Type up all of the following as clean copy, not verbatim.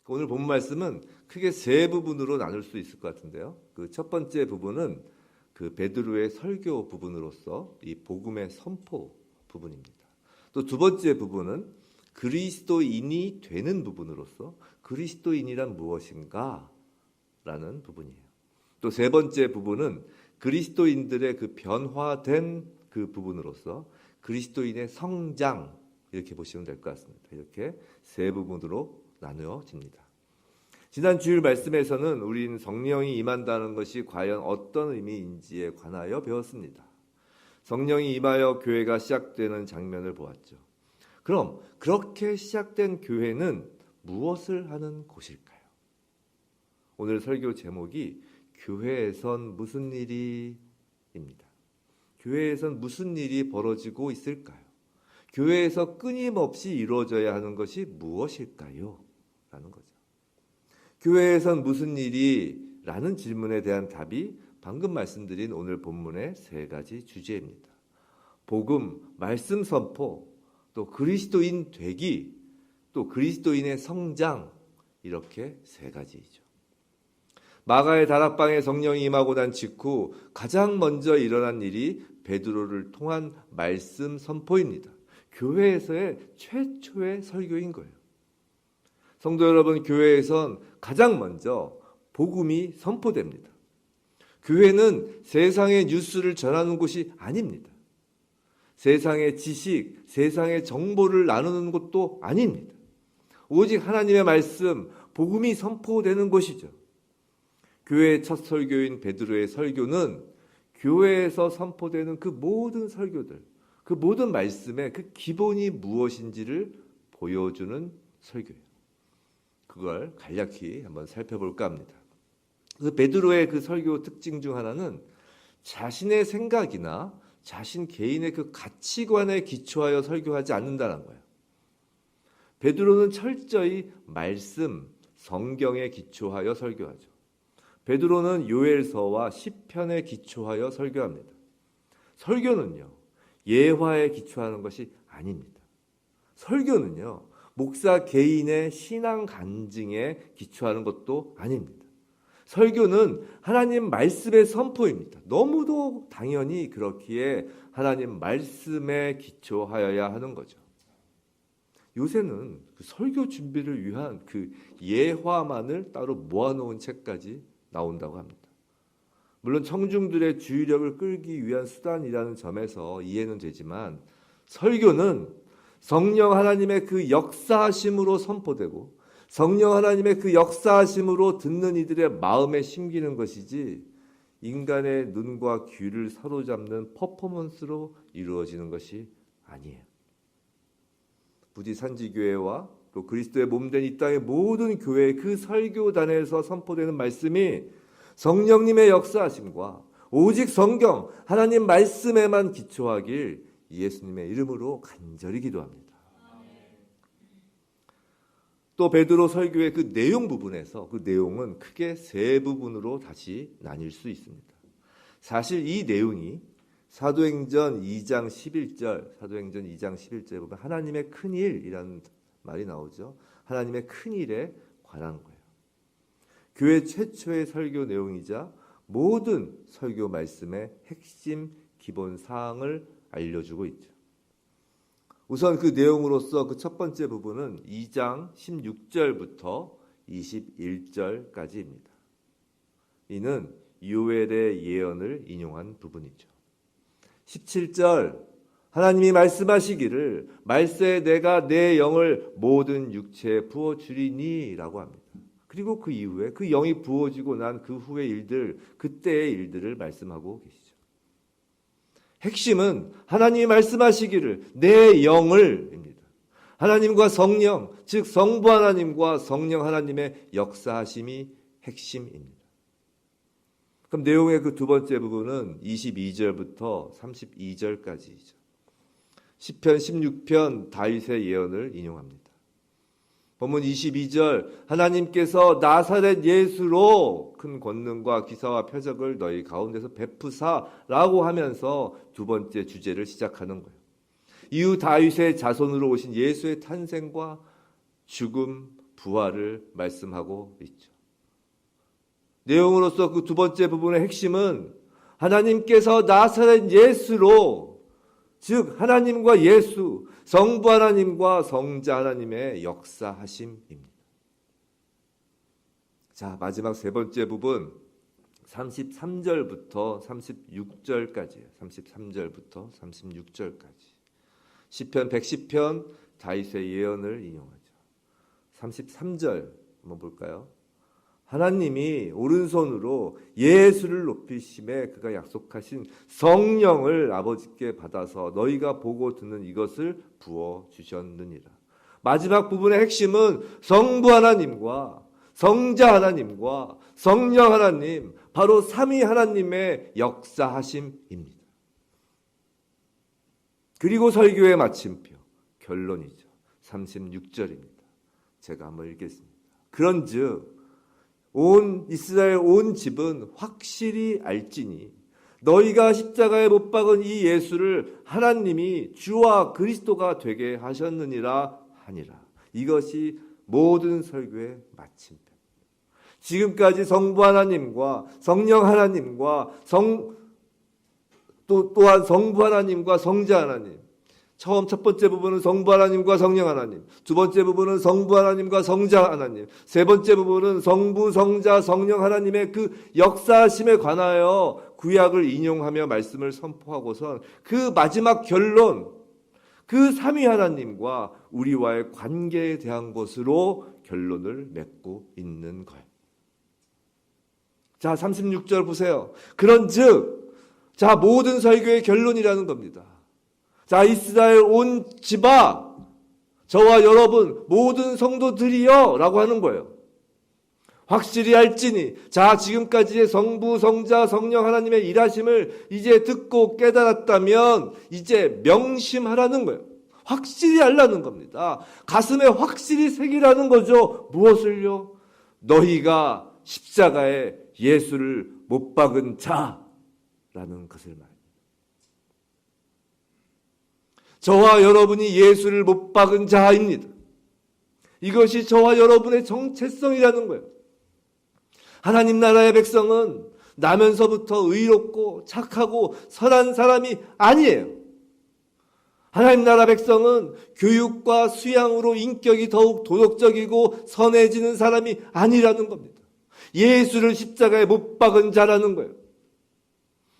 오늘 본 말씀은 크게 세 부분으로 나눌 수 있을 것 같은데요. 그 첫 번째 부분은 그 베드로의 설교 부분으로서 이 복음의 선포 부분입니다. 또 두 번째 부분은 그리스도인이 되는 부분으로서 그리스도인이란 무엇인가 라는 부분이에요. 또 세 번째 부분은 그리스도인들의 그 변화된 그 부분으로서 그리스도인의 성장, 이렇게 보시면 될 것 같습니다. 이렇게 세 부분으로 나누어집니다. 지난 주일 말씀에서는 우리는 성령이 임한다는 것이 과연 어떤 의미인지에 관하여 배웠습니다. 성령이 임하여 교회가 시작되는 장면을 보았죠. 그럼 그렇게 시작된 교회는 무엇을 하는 곳일까요? 오늘 설교 제목이 교회에선 무슨 일이입니다. 교회에선 무슨 일이 벌어지고 있을까요? 교회에서 끊임없이 이루어져야 하는 것이 무엇일까요? 라는 거죠. 교회에선 무슨 일이? 라는 질문에 대한 답이 방금 말씀드린 오늘 본문의 세 가지 주제입니다. 복음, 말씀 선포, 또 그리스도인 되기, 또 그리스도인의 성장, 이렇게 세 가지이죠. 마가의 다락방에 성령이 임하고 난 직후 가장 먼저 일어난 일이 베드로를 통한 말씀 선포입니다. 교회에서의 최초의 설교인 거예요. 성도 여러분, 교회에선 가장 먼저 복음이 선포됩니다. 교회는 세상의 뉴스를 전하는 곳이 아닙니다. 세상의 지식, 세상의 정보를 나누는 곳도 아닙니다. 오직 하나님의 말씀, 복음이 선포되는 곳이죠. 교회의 첫 설교인 베드로의 설교는 교회에서 선포되는 그 모든 설교들, 그 모든 말씀의 그 기본이 무엇인지를 보여주는 설교예요. 그걸 간략히 한번 살펴볼까 합니다. 그 베드로의 그 설교 특징 중 하나는 자신의 생각이나 자신 개인의 그 가치관에 기초하여 설교하지 않는다는 거예요. 베드로는 철저히 말씀, 성경에 기초하여 설교하죠. 베드로는 요엘서와 시편에 기초하여 설교합니다. 설교는요, 예화에 기초하는 것이 아닙니다. 설교는요, 목사 개인의 신앙 간증에 기초하는 것도 아닙니다. 설교는 하나님 말씀의 선포입니다. 너무도 당연히 그렇기에 하나님 말씀에 기초하여야 하는 거죠. 요새는 그 설교 준비를 위한 그 예화만을 따로 모아놓은 책까지 나온다고 합니다. 물론 청중들의 주의력을 끌기 위한 수단이라는 점에서 이해는 되지만 설교는 성령 하나님의 그 역사하심으로 선포되고 성령 하나님의 그 역사하심으로 듣는 이들의 마음에 심기는 것이지 인간의 눈과 귀를 사로잡는 퍼포먼스로 이루어지는 것이 아니에요. 부디 산지교회와 또 그리스도의 몸된 이 땅의 모든 교회의 그 설교단에서 선포되는 말씀이 성령님의 역사하심과 오직 성경, 하나님 말씀에만 기초하길 예수님의 이름으로 간절히 기도합니다. 또 베드로 설교의 그 내용 부분에서 그 내용은 크게 세 부분으로 다시 나뉠 수 있습니다. 사실 이 내용이 사도행전 2장 11절에 보면 하나님의 큰일이라는 말이 나오죠. 하나님의 큰일에 관한 거예요. 교회 최초의 설교 내용이자 모든 설교 말씀의 핵심 기본 사항을 알려주고 있죠. 우선 그 내용으로서 그 첫 번째 부분은 2장 16절부터 21절까지입니다. 이는 요엘의 예언을 인용한 부분이죠. 17절 하나님이 말씀하시기를 말세에 내가 내 영을 모든 육체에 부어주리니 라고 합니다. 그리고 그 이후에 그 영이 부어지고 난 그 후의 일들, 그때의 일들을 말씀하고 계시죠. 핵심은 하나님이 말씀하시기를 내 영을입니다. 하나님과 성령, 즉 성부 하나님과 성령 하나님의 역사하심이 핵심입니다. 그럼 내용의 그 두 번째 부분은 22절부터 32절까지이죠. 시편 16편 다윗의 예언을 인용합니다. 본문 22절 하나님께서 나사렛 예수로 큰 권능과 기사와 표적을 너희 가운데서 베푸사라고 하면서 두 번째 주제를 시작하는 거예요. 이후 다윗의 자손으로 오신 예수의 탄생과 죽음, 부활을 말씀하고 있죠. 내용으로서 그 두 번째 부분의 핵심은 하나님께서 나사렛 예수로, 즉 하나님과 예수, 성부 하나님과 성자 하나님의 역사하심입니다. 자, 마지막 세 번째 부분 33절부터 36절까지예요. 33절부터 36절까지. 시편 110편 다윗의 예언을 인용하죠. 33절 한번 볼까요? 하나님이 오른손으로 예수를 높이심에 그가 약속하신 성령을 아버지께 받아서 너희가 보고 듣는 이것을 부어 주셨느니라. 마지막 부분의 핵심은 성부 하나님과 성자 하나님과 성령 하나님, 바로 삼위 하나님의 역사하심입니다. 그리고 설교의 마침표, 결론이죠. 36절입니다. 제가 한번 읽겠습니다. 그런즉 온 이스라엘 온 집은 확실히 알지니 너희가 십자가에 못 박은 이 예수를 하나님이 주와 그리스도가 되게 하셨느니라 하니라. 이것이 모든 설교의 마침표. 지금까지 성부 하나님과 성령 하나님과 또한 성부 하나님과 성자 하나님, 첫 번째 부분은 성부 하나님과 성령 하나님, 두 번째 부분은 성부 하나님과 성자 하나님, 세 번째 부분은 성부, 성자, 성령 하나님의 그 역사하심에 관하여 구약을 인용하며 말씀을 선포하고선 그 마지막 결론, 그 삼위 하나님과 우리와의 관계에 대한 것으로 결론을 맺고 있는 거예요. 자, 36절 보세요. 그런즉, 자, 모든 설교의 결론이라는 겁니다. 자, 이스라엘 온 집아, 저와 여러분 모든 성도들이여 라고 하는 거예요. 확실히 알지니, 자, 지금까지의 성부, 성자, 성령 하나님의 일하심을 이제 듣고 깨달았다면 이제 명심하라는 거예요. 확실히 알라는 겁니다. 가슴에 확실히 새기라는 거죠. 무엇을요? 너희가 십자가에 예수를 못 박은 자라는 것을 말합니다. 저와 여러분이 예수를 못 박은 자입니다. 이것이 저와 여러분의 정체성이라는 거예요. 하나님 나라의 백성은 나면서부터 의롭고 착하고 선한 사람이 아니에요. 하나님 나라 백성은 교육과 수양으로 인격이 더욱 도덕적이고 선해지는 사람이 아니라는 겁니다. 예수를 십자가에 못 박은 자라는 거예요.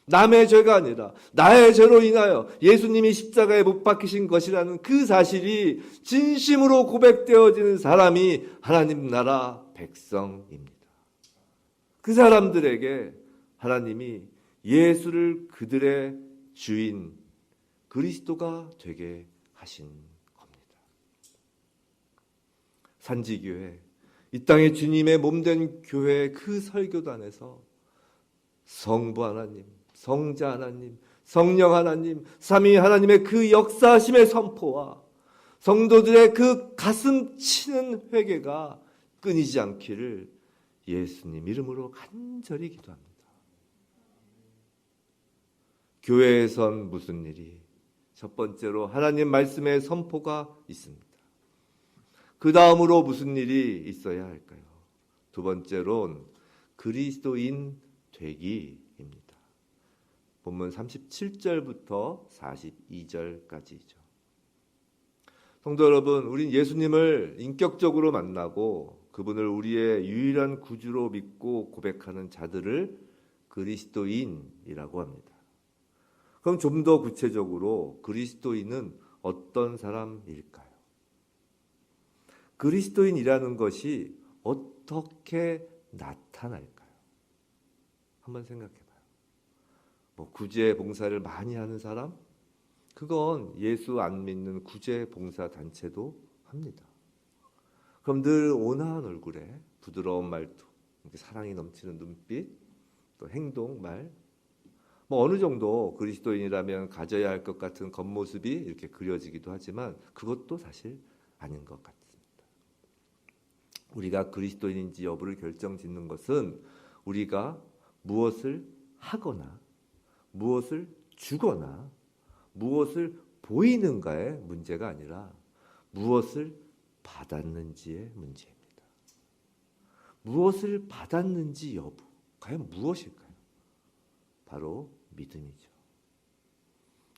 남의 죄가 아니라 나의 죄로 인하여 예수님이 십자가에 못 박히신 것이라는 그 사실이 진심으로 고백되어지는 사람이 하나님 나라 백성입니다. 그 사람들에게 하나님이 예수를 그들의 주인 그리스도가 되게 하신 겁니다. 산지교회, 이 땅에 주님의 몸된 교회의 그 설교단에서 성부 하나님, 성자 하나님, 성령 하나님, 삼위 하나님의 그 역사하심의 선포와 성도들의 그 가슴 치는 회개가 끊이지 않기를 예수님 이름으로 간절히 기도합니다. 교회에선 무슨 일이? 첫 번째로 하나님 말씀의 선포가 있습니다. 그 다음으로 무슨 일이 있어야 할까요? 두 번째로는 그리스도인 되기입니다. 본문 37절부터 42절까지죠. 성도 여러분, 우린 예수님을 인격적으로 만나고 그분을 우리의 유일한 구주로 믿고 고백하는 자들을 그리스도인이라고 합니다. 그럼 좀 더 구체적으로 그리스도인은 어떤 사람일까요? 그리스도인이라는 것이 어떻게 나타날까요? 한번 생각해봐요. 뭐 구제 봉사를 많이 하는 사람? 그건 예수 안 믿는 구제 봉사 단체도 합니다. 그럼 늘 온화한 얼굴에 부드러운 말투, 사랑이 넘치는 눈빛, 또 행동, 말, 뭐 어느 정도 그리스도인이라면 가져야 할 것 같은 겉모습이 이렇게 그려지기도 하지만 그것도 사실 아닌 것 같습니다. 우리가 그리스도인인지 여부를 결정짓는 것은 우리가 무엇을 하거나 무엇을 주거나 무엇을 보이는가의 문제가 아니라 무엇을 받았는지의 문제입니다. 무엇을 받았는지 여부, 과연 무엇일까요? 바로 믿음이죠.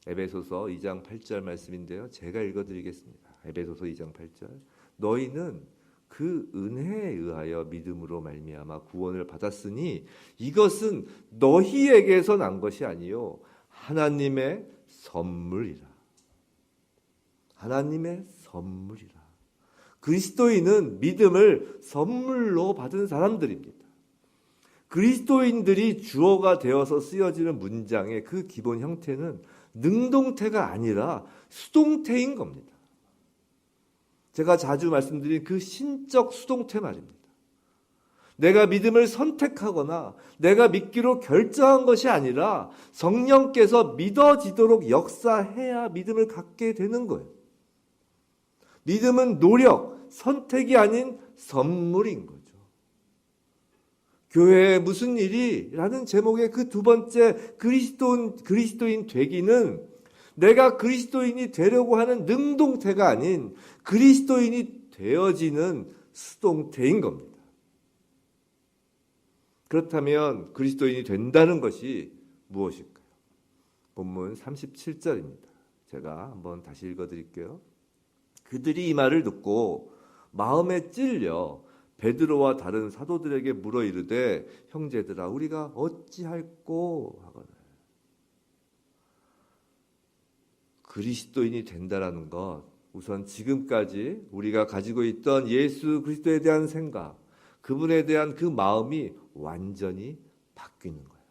에베소서 2장 8절 말씀인데요. 제가 읽어드리겠습니다. 에베소서 2장 8절. 너희는 그 은혜에 의하여 믿음으로 말미암아 구원을 받았으니 이것은 너희에게서 난 것이 아니요 하나님의 선물이라. 하나님의 선물이라. 그리스도인은 믿음을 선물로 받은 사람들입니다. 그리스도인들이 주어가 되어서 쓰여지는 문장의 그 기본 형태는 능동태가 아니라 수동태인 겁니다. 제가 자주 말씀드린 그 신적 수동태 말입니다. 내가 믿음을 선택하거나 내가 믿기로 결정한 것이 아니라 성령께서 믿어지도록 역사해야 믿음을 갖게 되는 거예요. 믿음은 노력, 선택이 아닌 선물인 거죠. 교회에 무슨 일이? 라는 제목의 그 두 번째 그리스도인 되기는 내가 그리스도인이 되려고 하는 능동태가 아닌 그리스도인이 되어지는 수동태인 겁니다. 그렇다면 그리스도인이 된다는 것이 무엇일까요? 본문 37절입니다. 제가 한번 다시 읽어드릴게요. 그들이 이 말을 듣고 마음에 찔려 베드로와 다른 사도들에게 물어 이르되 형제들아 우리가 어찌할꼬 하거늘. 그리스도인이 된다라는 것, 우선 지금까지 우리가 가지고 있던 예수 그리스도에 대한 생각, 그분에 대한 그 마음이 완전히 바뀌는 거예요.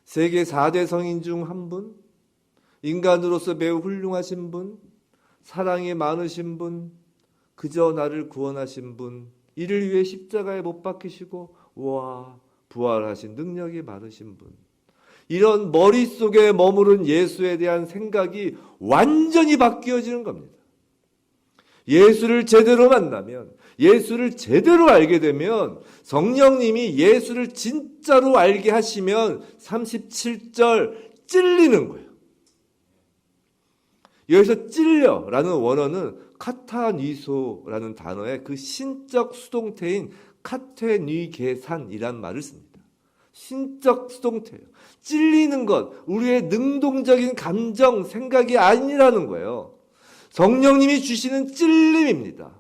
세계 4대 성인 중 한 분, 인간으로서 매우 훌륭하신 분, 사랑이 많으신 분, 그저 나를 구원하신 분, 이를 위해 십자가에 못 박히시고 부활하신 능력이 많으신 분, 이런 머릿속에 머무른 예수에 대한 생각이 완전히 바뀌어지는 겁니다. 예수를 제대로 만나면, 예수를 제대로 알게 되면, 성령님이 예수를 진짜로 알게 하시면 37절 찔리는 거예요. 여기서 찔려라는 원어는 카타니소라는 단어의 그 신적 수동태인 카테뉘게산이란 말을 씁니다. 신적 수동태예요. 찔리는 것, 우리의 능동적인 감정, 생각이 아니라는 거예요. 성령님이 주시는 찔림입니다.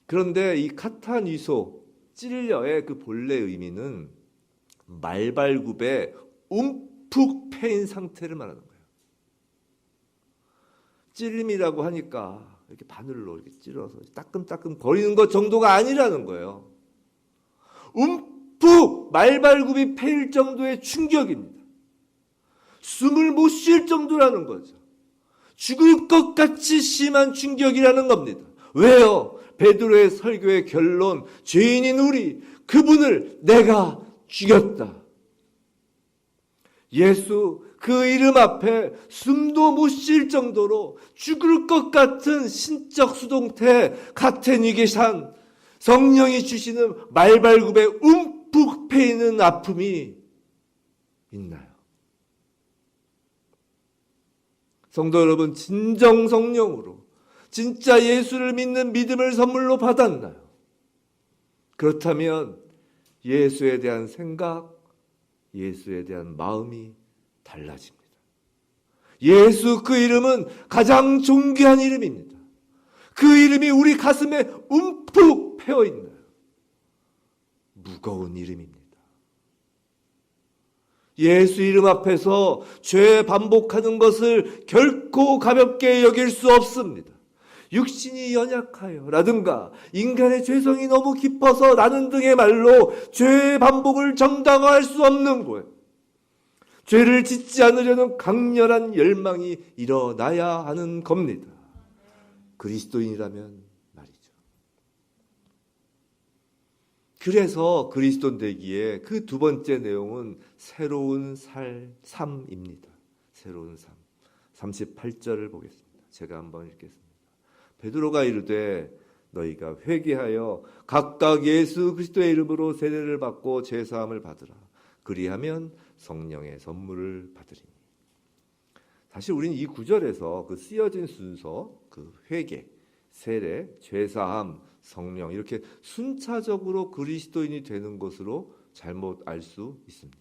그런데 이 카타니소, 찔려의 그 본래 의미는 말발굽에 움푹 패인 상태를 말하는 거예요. 찔림이라고 하니까 이렇게 바늘로 이렇게 찔러서 따끔따끔 거리는 것 정도가 아니라는 거예요. 움푹 말발굽이 패일 정도의 충격입니다. 숨을 못 쉴 정도라는 거죠. 죽을 것 같이 심한 충격이라는 겁니다. 왜요? 베드로의 설교의 결론, 죄인인 우리, 그분을 내가 죽였다. 예수 그 이름 앞에 숨도 못 쉴 정도로 죽을 것 같은 신적 수동태 카테뉘게산, 성령이 주시는 말발굽에 움푹 패이는 아픔이 있나요? 성도 여러분, 진정 성령으로 진짜 예수를 믿는 믿음을 선물로 받았나요? 그렇다면 예수에 대한 생각, 예수에 대한 마음이 달라집니다. 예수 그 이름은 가장 존귀한 이름입니다. 그 이름이 우리 가슴에 움푹 패어 있나요? 무거운 이름입니다. 예수 이름 앞에서 죄 반복하는 것을 결코 가볍게 여길 수 없습니다. 육신이 연약하여 라든가 인간의 죄성이 너무 깊어서 라는 등의 말로 죄의 반복을 정당화할 수 없는 거예요. 죄를 짓지 않으려는 강렬한 열망이 일어나야 하는 겁니다. 그리스도인이라면 말이죠. 그래서 그리스도인 되기에 그 두 번째 내용은 새로운 삶입니다. 새로운 삶. 38절을 보겠습니다. 제가 한번 읽겠습니다. 베드로가 이르되 너희가 회개하여 각각 예수 그리스도의 이름으로 세례를 받고 죄사함을 받으라. 그리하면 성령의 선물을 받으리니. 사실 우리는 이 구절에서 그 쓰여진 순서, 그 회개, 세례, 죄사함, 성령 이렇게 순차적으로 그리스도인이 되는 것으로 잘못 알 수 있습니다.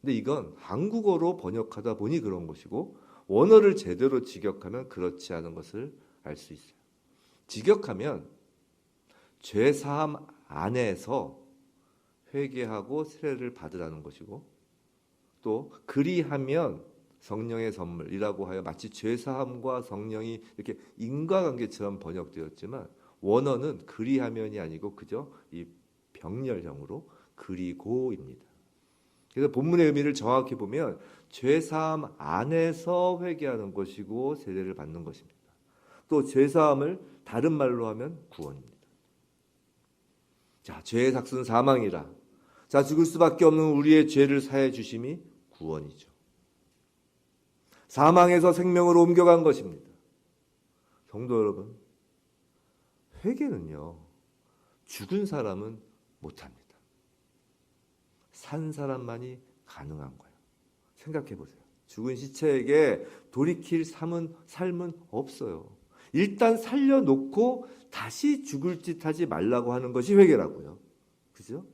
근데 이건 한국어로 번역하다 보니 그런 것이고 원어를 제대로 직역하면 그렇지 않은 것을 알 수 있어요. 직역하면 죄사함 안에서 회개하고 세례를 받으라는 것이고 또 그리하면 성령의 선물이라고 하여 마치 죄사함과 성령이 이렇게 인과관계처럼 번역되었지만 원어는 그리하면이 아니고 그저 이 병렬형으로 그리고입니다. 그래서 본문의 의미를 정확히 보면 죄사함 안에서 회개하는 것이고 세례를 받는 것입니다. 또 죄사함을 다른 말로 하면 구원입니다. 자, 죄의 삭은 사망이라. 자, 죽을 수밖에 없는 우리의 죄를 사해 주심이 구원이죠. 사망에서 생명으로 옮겨간 것입니다. 성도 여러분, 회개는요, 죽은 사람은 못합니다. 산 사람만이 가능한 거예요. 생각해 보세요. 죽은 시체에게 돌이킬 삶은 없어요. 일단 살려놓고 다시 죽을 짓 하지 말라고 하는 것이 회개라고요. 그죠?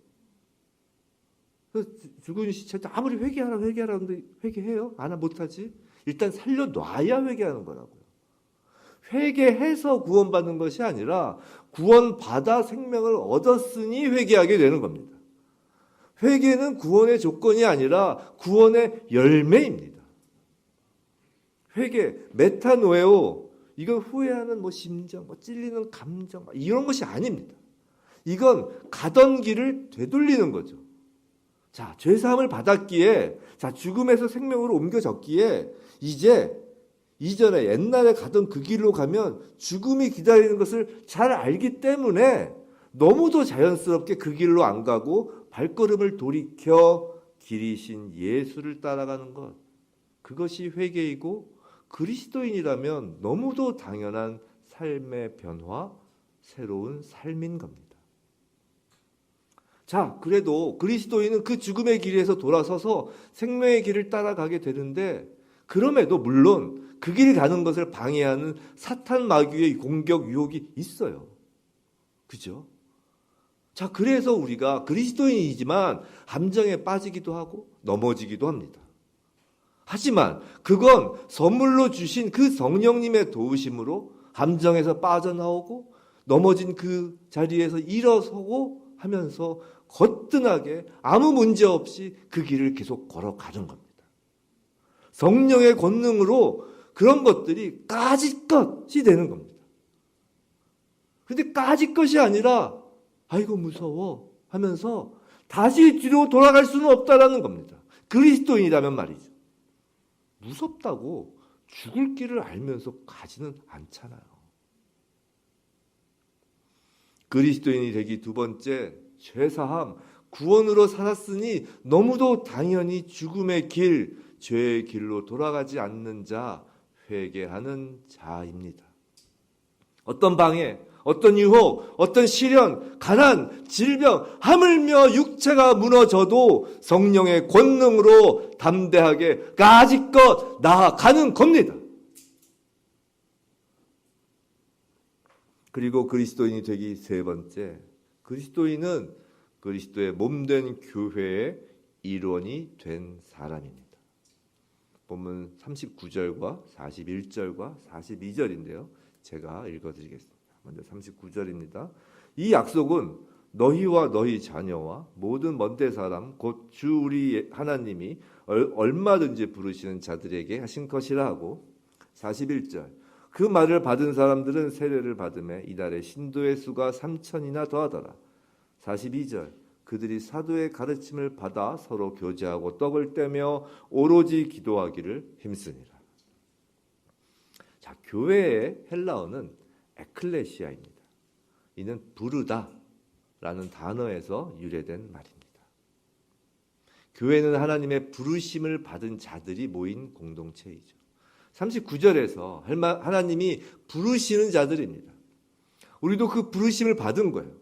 죽은 시체도 아무리 회개하라 하는데 회개해요? 안 못하지? 일단 살려놔야 회개하는 거라고요. 회개해서 구원받는 것이 아니라 구원받아 생명을 얻었으니 회개하게 되는 겁니다. 회개는 구원의 조건이 아니라 구원의 열매입니다. 회개, 메타노에오, 이건 후회하는 심정, 찔리는 감정 이런 것이 아닙니다. 이건 가던 길을 되돌리는 거죠. 자, 죄사함을 받았기에, 자, 죽음에서 생명으로 옮겨졌기에 이제 이전에 옛날에 가던 그 길로 가면 죽음이 기다리는 것을 잘 알기 때문에 너무도 자연스럽게 그 길로 안 가고 발걸음을 돌이켜 길이신 예수를 따라가는 것. 그것이 회개이고 그리스도인이라면 너무도 당연한 삶의 변화, 새로운 삶인 겁니다. 자, 그래도 그리스도인은 그 죽음의 길에서 돌아서서 생명의 길을 따라가게 되는데 그럼에도 물론 그 길 가는 것을 방해하는 사탄 마귀의 공격 유혹이 있어요. 그죠? 자, 그래서 우리가 그리스도인이지만 함정에 빠지기도 하고 넘어지기도 합니다. 하지만 그건 선물로 주신 그 성령님의 도우심으로 함정에서 빠져나오고 넘어진 그 자리에서 일어서고 하면서 거뜬하게 아무 문제 없이 그 길을 계속 걸어가는 겁니다. 성령의 권능으로 그런 것들이 까짓 것이 되는 겁니다. 그런데 까짓 것이 아니라 아이고 무서워 하면서 다시 뒤로 돌아갈 수는 없다라는 겁니다. 그리스도인이라면 말이죠. 무섭다고 죽을 길을 알면서 가지는 않잖아요. 그리스도인이 되기 두 번째, 죄사함, 구원으로 살았으니 너무도 당연히 죽음의 길, 죄의 길로 돌아가지 않는 자, 회개하는 자입니다. 어떤 방해, 어떤 유혹, 어떤 시련, 가난, 질병, 하물며 육체가 무너져도 성령의 권능으로 담대하게 까짓것 나아가는 겁니다. 그리고 그리스도인이 되기 세 번째, 그리스도인은 그리스도의 몸된 교회의 일원이 된 사람입니다. 본문 39절과 41절과 42절인데요. 제가 읽어드리겠습니다. 먼저 39절입니다. 이 약속은 너희와 너희 자녀와 모든 먼데 사람 곧 주 우리 하나님이 얼마든지 부르시는 자들에게 하신 것이라 하고 41절 그 말을 받은 사람들은 세례를 받음에 이달에 신도의 수가 3,000이나 더하더라. 42절 그들이 사도의 가르침을 받아 서로 교제하고 떡을 떼며 오로지 기도하기를 힘쓰니라. 자, 교회의 헬라어는 에클레시아입니다. 이는 부르다라는 단어에서 유래된 말입니다. 교회는 하나님의 부르심을 받은 자들이 모인 공동체이죠. 39절에서 하나님이 부르시는 자들입니다. 우리도 그 부르심을 받은 거예요.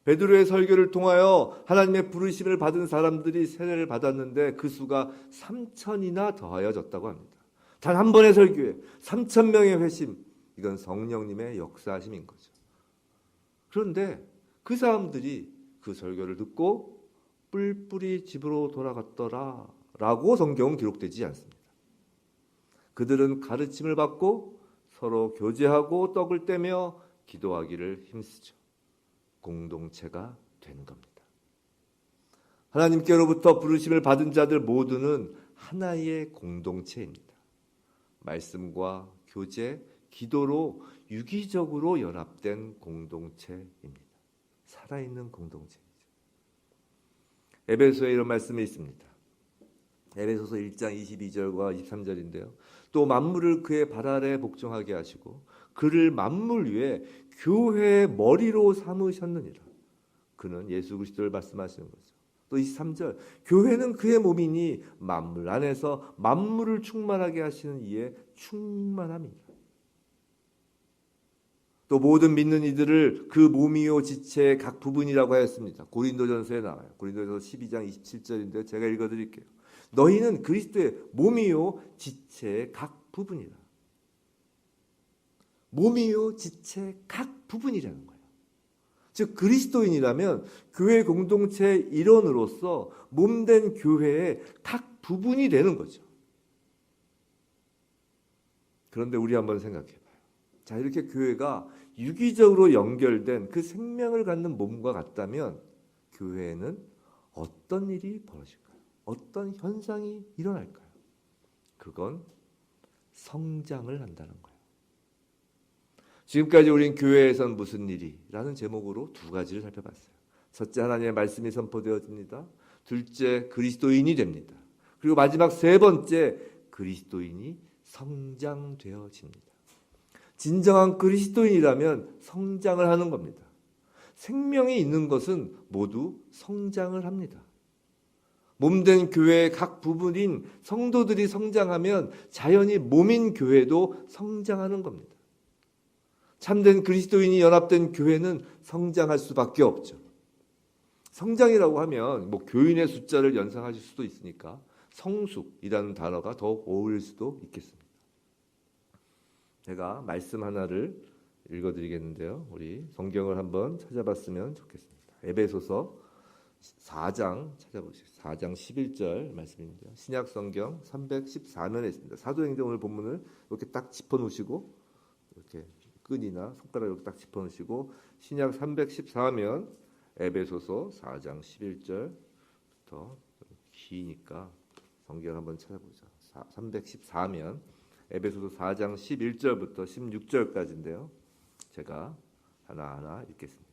베드로의 설교를 통하여 하나님의 부르심을 받은 사람들이 세례를 받았는데 그 수가 3,000이나 더하여졌다고 합니다. 단 한 번의 설교에 3,000명의 회심, 이건 성령님의 역사하심인 거죠. 그런데 그 사람들이 그 설교를 듣고 뿔뿔이 집으로 돌아갔더라 라고 성경은 기록되지 않습니다. 그들은 가르침을 받고 서로 교제하고 떡을 떼며 기도하기를 힘쓰죠. 공동체가 된 겁니다. 하나님께로부터 부르심을 받은 자들 모두는 하나의 공동체입니다. 말씀과 교제, 기도로 유기적으로 연합된 공동체입니다. 살아있는 공동체이죠. 에베소에 이런 말씀이 있습니다. 에베소서 1장 22절과 23절인데요. 또 만물을 그의 발 아래 복종하게 하시고 그를 만물 위에 교회의 머리로 삼으셨느니라. 그는 예수 그리스도를 말씀하시는 거죠. 또 23절 교회는 그의 몸이니 만물 안에서 만물을 충만하게 하시는 이의 충만함이니라. 또 모든 믿는 이들을 그 몸이요 지체의 각 부분이라고 하였습니다. 고린도전서에 나와요. 고린도전서 12장 27절인데요. 제가 읽어드릴게요. 너희는 그리스도의 몸이요 지체의 각 부분이라. 몸이요 지체의 각 부분이라는 거예요. 즉 그리스도인이라면 교회 공동체의 일원으로서 몸된 교회의 각 부분이 되는 거죠. 그런데 우리 한번 생각해 봐요. 자, 이렇게 교회가 유기적으로 연결된 그 생명을 갖는 몸과 같다면 교회에는 어떤 일이 벌어질까요? 어떤 현상이 일어날까요? 그건 성장을 한다는 거예요. 지금까지 우린 교회에선 무슨 일이? 라는 제목으로 두 가지를 살펴봤어요. 첫째, 하나님의 말씀이 선포되어집니다. 둘째, 그리스도인이 됩니다. 그리고 마지막 세 번째, 그리스도인이 성장되어집니다. 진정한 그리스도인이라면 성장을 하는 겁니다. 생명이 있는 것은 모두 성장을 합니다. 몸된 교회의 각 부분인 성도들이 성장하면 자연히 몸인 교회도 성장하는 겁니다. 참된 그리스도인이 연합된 교회는 성장할 수밖에 없죠. 성장이라고 하면 교인의 숫자를 연상하실 수도 있으니까 성숙이라는 단어가 더 어울릴 수도 있겠습니다. 제가 말씀 하나를 읽어드리겠는데요. 우리 성경을 한번 찾아봤으면 좋겠습니다. 에베소서 4장 찾아보시죠. 4장 11절 말씀인데요. 신약 성경 314면에 있습니다. 사도행전 오늘 본문을 이렇게 딱 짚어놓으시고 이렇게 끈이나 손가락 이렇게 딱 짚어놓으시고 신약 314면 에베소서 4장 11절부터 기니까 성경 한번 찾아보죠. 314면 에베소서 4장 11절부터 16절까지인데요. 제가 하나하나 읽겠습니다.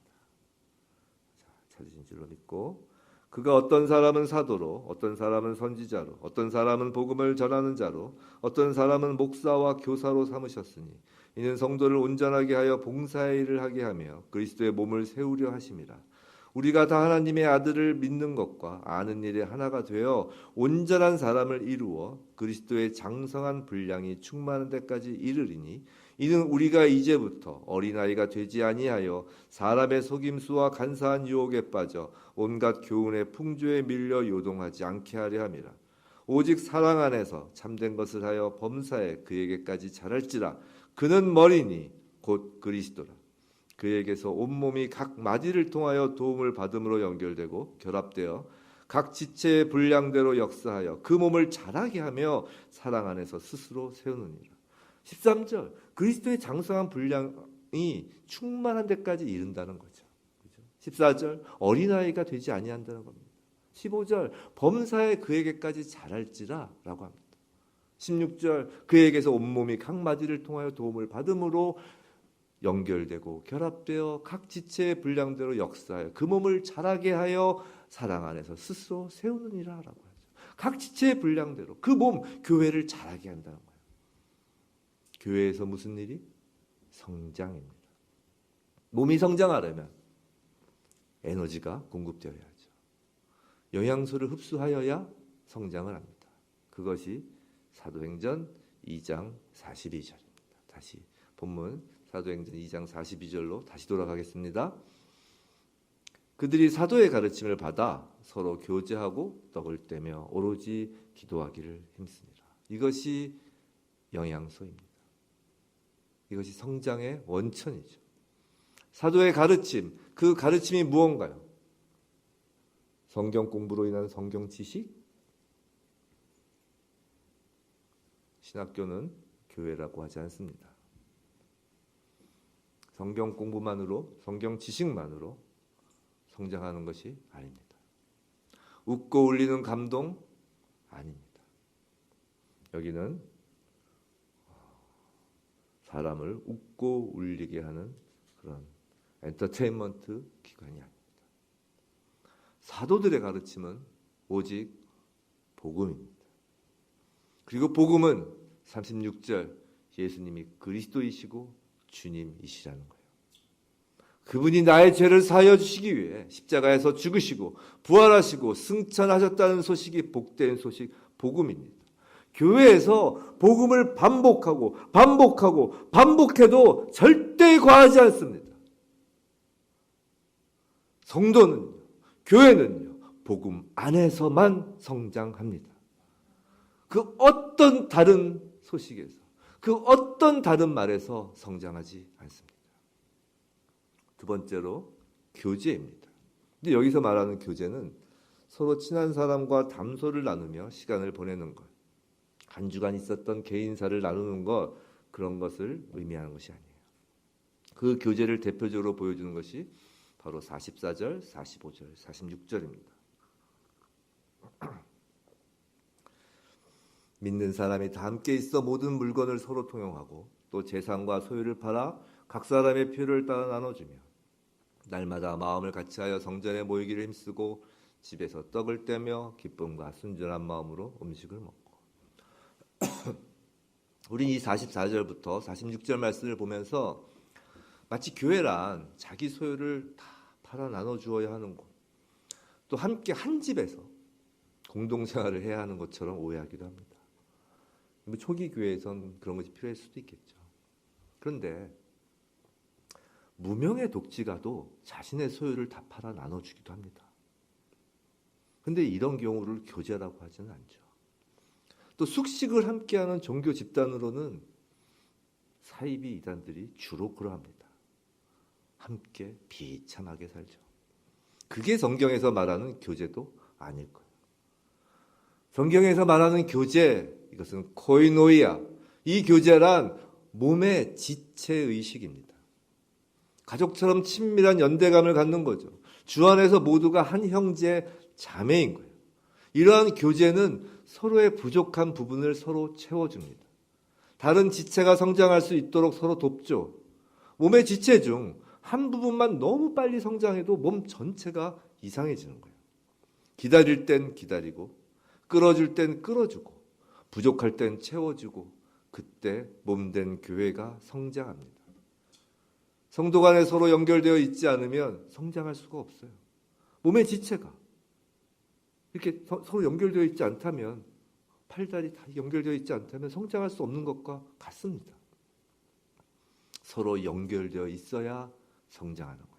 자, 찾으신 줄로 믿고 그가 어떤 사람은 사도로 어떤 사람은 선지자로 어떤 사람은 복음을 전하는 자로 어떤 사람은 목사와 교사로 삼으셨으니 이는 성도를 온전하게 하여 봉사의 일을 하게 하며 그리스도의 몸을 세우려 하심이라. 우리가 다 하나님의 아들을 믿는 것과 아는 일에 하나가 되어 온전한 사람을 이루어 그리스도의 장성한 분량이 충만한 데까지 이르리니 이는 우리가 이제부터 어린아이가 되지 아니하여 사람의 속임수와 간사한 유혹에 빠져 온갖 교훈의 풍조에 밀려 요동하지 않게 하려 함이라. 오직 사랑 안에서 참된 것을 하여 범사에 그에게까지 자랄지라. 그는 머리니 곧 그리스도라. 그에게서 온몸이 각 마디를 통하여 도움을 받음으로 연결되고 결합되어 각 지체의 분량대로 역사하여 그 몸을 자라게 하며 사랑 안에서 스스로 세우느니라. 13절 그리스도의 장성한 분량이 충만한 데까지 이른다는 거죠. 14절 어린아이가 되지 아니한다는 겁니다. 15절 범사에 그에게까지 자랄지라 라고 합니다. 16절 그에게서 온몸이 각 마디를 통하여 도움을 받음으로 연결되고 결합되어 각 지체의 분량대로 역사하여 그 몸을 자라게 하여 사랑 안에서 스스로 세우느니라 라고 하죠. 각 지체의 분량대로 그 몸, 교회를 자라게 한다는 거예요. 교회에서 무슨 일이? 성장입니다. 몸이 성장하려면 에너지가 공급되어야 하죠. 영양소를 흡수하여야 성장을 합니다. 그것이 사도행전 2장 42절입니다. 다시 본문 사도행전 2장 42절로 다시 돌아가겠습니다. 그들이 사도의 가르침을 받아 서로 교제하고 떡을 떼며 오로지 기도하기를 힘쓰니라. 이것이 영양소입니다. 이것이 성장의 원천이죠. 사도의 가르침, 그 가르침이 무언가요? 성경 공부로 인한 성경 지식? 신학교는 교회라고 하지 않습니다. 성경 공부만으로, 성경 지식만으로 성장하는 것이 아닙니다. 웃고 울리는 감동? 아닙니다. 여기는 사람을 웃고 울리게 하는 그런 엔터테인먼트 기관이 아닙니다. 사도들의 가르침은 오직 복음입니다. 그리고 복음은 36절 예수님이 그리스도이시고 주님이시라는 거예요. 그분이 나의 죄를 사하여 주시기 위해 십자가에서 죽으시고 부활하시고 승천하셨다는 소식이 복된 소식, 복음입니다. 교회에서 복음을 반복해도 절대 과하지 않습니다. 성도는요, 교회는요, 복음 안에서만 성장합니다. 그 어떤 다른 소식에서, 그 어떤 다른 말에서 성장하지 않습니다. 두 번째로 교제입니다. 근데 여기서 말하는 교제는 서로 친한 사람과 담소를 나누며 시간을 보내는 것, 한 주간 있었던 개인사를 나누는 것, 그런 것을 의미하는 것이 아니에요. 그 교제를 대표적으로 보여주는 것이 바로 44절, 45절, 46절입니다. 믿는 사람이 다 함께 있어 모든 물건을 서로 통용하고 또 재산과 소유를 팔아 각 사람의 필요를 따라 나눠주며 날마다 마음을 같이하여 성전에 모이기를 힘쓰고 집에서 떡을 떼며 기쁨과 순전한 마음으로 음식을 먹고. 우린 이 44절부터 46절 말씀을 보면서 마치 교회란 자기 소유를 다 팔아 나눠주어야 하는 곳, 또 함께 한 집에서 공동생활을 해야 하는 것처럼 오해하기도 합니다. 초기 교회에선 그런 것이 필요할 수도 있겠죠. 그런데 무명의 독지가도 자신의 소유를 다 팔아 나눠주기도 합니다. 그런데 이런 경우를 교제라고 하지는 않죠. 또 숙식을 함께하는 종교 집단으로는 사이비 이단들이 주로 그러합니다. 함께 비참하게 살죠. 그게 성경에서 말하는 교제도 아닐 거예요. 성경에서 말하는 교제, 이것은 코이노이아, 이 교제란 몸의 지체의식입니다. 가족처럼 친밀한 연대감을 갖는 거죠. 주 안에서 모두가 한 형제 자매인 거예요. 이러한 교제는 서로의 부족한 부분을 서로 채워줍니다. 다른 지체가 성장할 수 있도록 서로 돕죠. 몸의 지체 중 한 부분만 너무 빨리 성장해도 몸 전체가 이상해지는 거예요. 기다릴 땐 기다리고, 끌어줄 땐 끌어주고, 부족할 땐 채워주고, 그때 몸된 교회가 성장합니다. 성도 간에 서로 연결되어 있지 않으면 성장할 수가 없어요. 몸의 지체가 이렇게 서로 연결되어 있지 않다면, 팔다리 다 연결되어 있지 않다면 성장할 수 없는 것과 같습니다. 서로 연결되어 있어야 성장하는 거예요.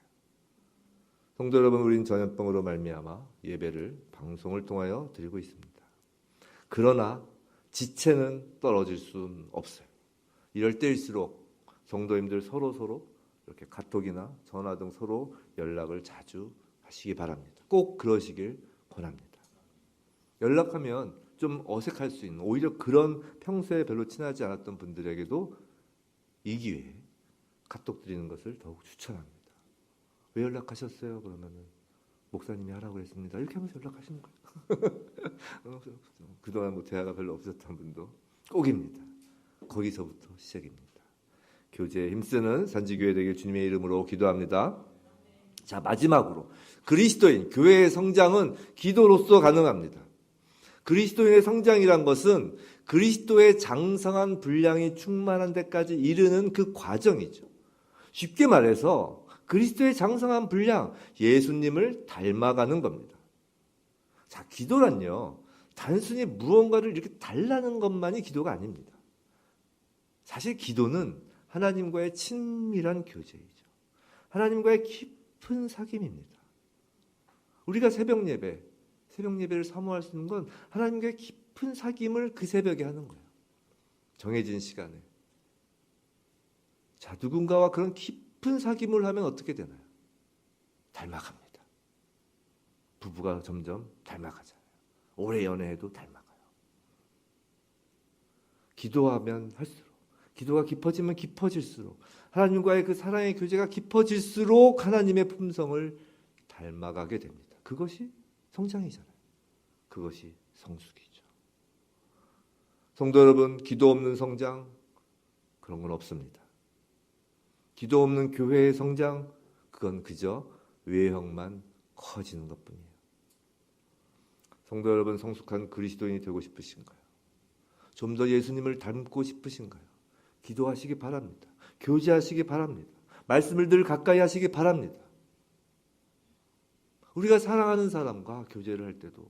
성도 여러분, 우린 전염병으로 말미암아 예배를 방송을 통하여 드리고 있습니다. 그러나 지체는 떨어질 수는 없어요. 이럴 때일수록 성도님들 서로 이렇게 카톡이나 전화 등 서로 연락을 자주 하시기 바랍니다. 꼭 그러시길 권합니다. 연락하면 좀 어색할 수 있는, 오히려 그런 평소에 별로 친하지 않았던 분들에게도 이 기회에 카톡 드리는 것을 더욱 추천합니다. 왜 연락하셨어요? 그러면은 목사님이 하라고 했습니다. 이렇게 하면서 연락하시는 거예요. 그동안 뭐 대화가 별로 없었던 분도 꼭입니다. 거기서부터 시작입니다. 교제에 힘쓰는 산지교회 되길 주님의 이름으로 기도합니다. 자, 마지막으로 그리스도인, 교회의 성장은 기도로서 가능합니다. 그리스도인의 성장이란 것은 그리스도의 장성한 분량이 충만한 데까지 이르는 그 과정이죠. 쉽게 말해서 그리스도의 장성한 분량, 예수님을 닮아가는 겁니다. 자, 기도란요, 단순히 무언가를 이렇게 달라는 것만이 기도가 아닙니다. 사실 기도는 하나님과의 친밀한 교제이죠. 하나님과의 깊은 사귐입니다. 우리가 새벽 예배를 사모할 수 있는 건 하나님과의 깊은 사귐을 그 새벽에 하는 거예요. 정해진 시간에. 자, 누군가와 그런 깊은 사귐을 하면 어떻게 되나요? 닮아갑니다. 부부가 점점 닮아가잖아요. 오래 연애해도 닮아가요. 기도하면 할수록, 기도가 깊어지면 깊어질수록, 하나님과의 그 사랑의 교제가 깊어질수록 하나님의 품성을 닮아가게 됩니다. 그것이 성장이잖아요. 그것이 성숙이죠. 성도 여러분, 기도 없는 성장, 그런 건 없습니다. 기도 없는 교회의 성장, 그건 그저 외형만 커지는 것뿐이에요. 성도 여러분, 성숙한 그리스도인이 되고 싶으신가요? 좀 더 예수님을 닮고 싶으신가요? 기도하시기 바랍니다. 교제하시기 바랍니다. 말씀을 늘 가까이 하시기 바랍니다. 우리가 사랑하는 사람과 교제를 할 때도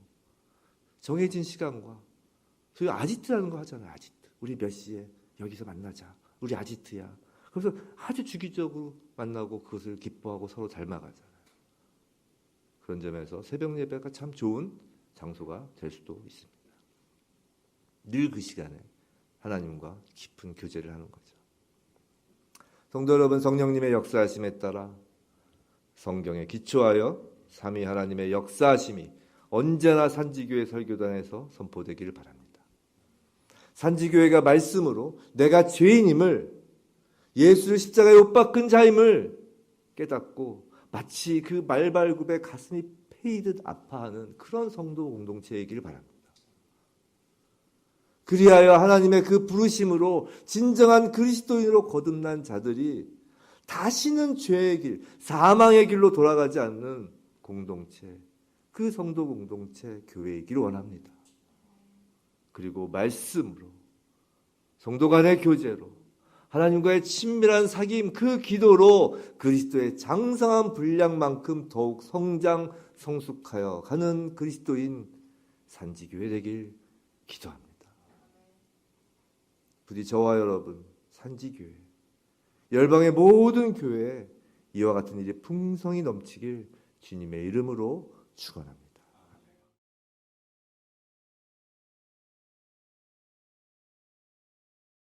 정해진 시간과, 저희 아지트라는 거 하잖아요. 아지트. 우리 몇 시에 여기서 만나자. 우리 아지트야. 그래서 아주 주기적으로 만나고 그것을 기뻐하고 서로 닮아가잖아요. 그런 점에서 새벽 예배가 참 좋은 장소가 될 수도 있습니다. 늘 그 시간에 하나님과 깊은 교제를 하는 거죠. 성도 여러분, 성령님의 역사하심에 따라 성경에 기초하여 삼위 하나님의 역사하심이 언제나 산지교회 설교단에서 선포되기를 바랍니다. 산지교회가 말씀으로 내가 죄인임을, 예수를 십자가에 못 박은 자임을 깨닫고 마치 그 말발굽에 가슴이 패이듯 아파하는 그런 성도 공동체이길 바랍니다. 그리하여 하나님의 그 부르심으로 진정한 그리스도인으로 거듭난 자들이 다시는 죄의 길, 사망의 길로 돌아가지 않는 공동체, 그 성도 공동체 교회이길 원합니다. 그리고 말씀으로, 성도 간의 교제로, 하나님과의 친밀한 사귐, 그 기도로 그리스도의 장성한 분량만큼 더욱 성장, 성숙하여 가는 그리스도인 산지교회 되길 기도합니다. 부디 저와 여러분, 산지교회, 열방의 모든 교회에 이와 같은 일이 풍성히 넘치길 주님의 이름으로 축원합니다.